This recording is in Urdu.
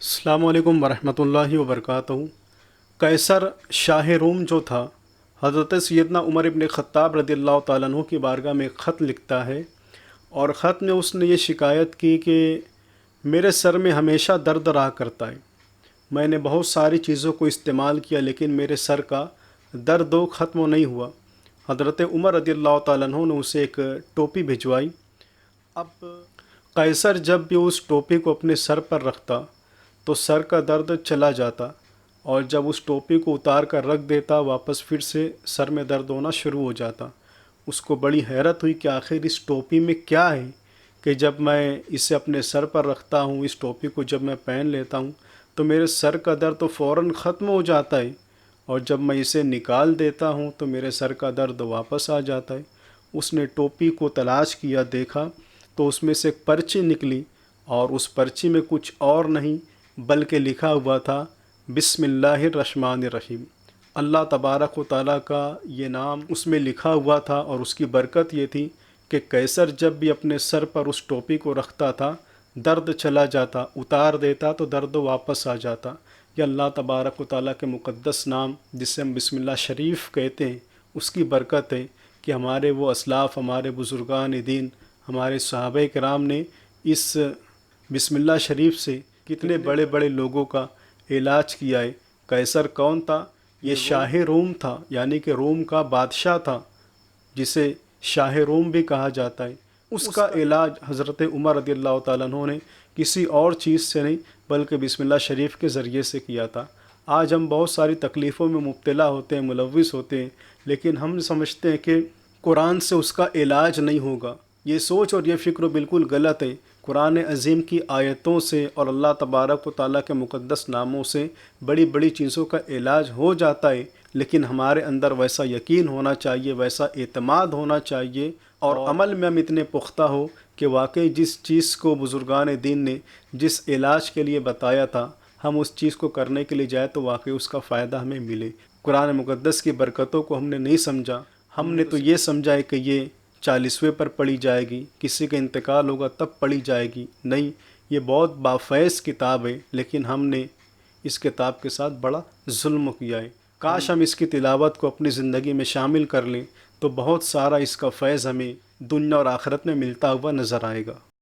السلام علیکم ورحمۃ اللہ وبرکاتہ۔ قیصر شاہ روم جو تھا، حضرت سیدنا عمر ابن خطاب رضی اللہ تعالیٰ عنہ کی بارگاہ میں ایک خط لکھتا ہے، اور خط میں اس نے یہ شکایت کی کہ میرے سر میں ہمیشہ درد رہا کرتا ہے، میں نے بہت ساری چیزوں کو استعمال کیا لیکن میرے سر کا درد ختم نہیں ہوا۔ حضرت عمر رضی اللہ تعالیٰ عنہ نے اسے ایک ٹوپی بھجوائی۔ اب قیصر جب بھی اس ٹوپی کو اپنے سر پر رکھتا تو سر کا درد چلا جاتا، اور جب اس ٹوپی کو اتار کر رکھ دیتا واپس پھر سے سر میں درد ہونا شروع ہو جاتا۔ اس کو بڑی حیرت ہوئی کہ آخر اس ٹوپی میں کیا ہے کہ جب میں اسے اپنے سر پر رکھتا ہوں، اس ٹوپی کو جب میں پہن لیتا ہوں تو میرے سر کا درد تو فوراً ختم ہو جاتا ہے، اور جب میں اسے نکال دیتا ہوں تو میرے سر کا درد واپس آ جاتا ہے۔ اس نے ٹوپی کو تلاش کیا، دیکھا تو اس میں سے ایک پرچی نکلی، اور اس پرچی میں کچھ اور نہیں بلکہ لکھا ہوا تھا بسم اللہ الرحمن الرحیم۔ اللہ تبارک و تعالیٰ کا یہ نام اس میں لکھا ہوا تھا، اور اس کی برکت یہ تھی کہ قیصر جب بھی اپنے سر پر اس ٹوپی کو رکھتا تھا درد چلا جاتا، اتار دیتا تو درد واپس آ جاتا۔ یہ اللہ تبارک و تعالیٰ کے مقدس نام جسے ہم بسم اللہ شریف کہتے ہیں، اس کی برکت ہے کہ ہمارے وہ اسلاف، ہمارے بزرگان دین، ہمارے صحابہ کرام نے اس بسم اللہ شریف سے کتنے بڑے بڑے لوگوں کا علاج کیا ہے۔ قیصر کون تھا؟ یہ شاہ روم تھا، یعنی کہ روم کا بادشاہ تھا، جسے شاہ روم بھی کہا جاتا ہے۔ اس کا علاج حضرت عمر رضی اللہ تعالیٰ عنہ نے کسی اور چیز سے نہیں بلکہ بسم اللہ شریف کے ذریعے سے کیا تھا۔ آج ہم بہت ساری تکلیفوں میں مبتلا ہوتے ہیں، ملوث ہوتے ہیں، لیکن ہم سمجھتے ہیں کہ قرآن سے اس کا علاج نہیں ہوگا۔ یہ سوچ اور یہ فکر بالکل غلط ہے۔ قرآن عظیم کی آیتوں سے اور اللہ تبارک و تعالیٰ کے مقدس ناموں سے بڑی بڑی چیزوں کا علاج ہو جاتا ہے، لیکن ہمارے اندر ویسا یقین ہونا چاہیے، ویسا اعتماد ہونا چاہیے، اور عمل میں ہم اتنے پختہ ہو کہ واقعی جس چیز کو بزرگان دین نے جس علاج کے لیے بتایا تھا، ہم اس چیز کو کرنے کے لیے جائیں تو واقعی اس کا فائدہ ہمیں ملے۔ قرآن مقدس کی برکتوں کو ہم نے نہیں سمجھا، ہم نے تو یہ سمجھا ہے کہ یہ 40ویں پر پڑھی جائے گی، کسی کا انتقال ہوگا تب پڑھی جائے گی۔ نہیں، یہ بہت بافیض کتاب ہے، لیکن ہم نے اس کتاب کے ساتھ بڑا ظلم کیا ہے۔ کاش ہم اس کی تلاوت کو اپنی زندگی میں شامل کر لیں تو بہت سارا اس کا فیض ہمیں دنیا اور آخرت میں ملتا ہوا نظر آئے گا۔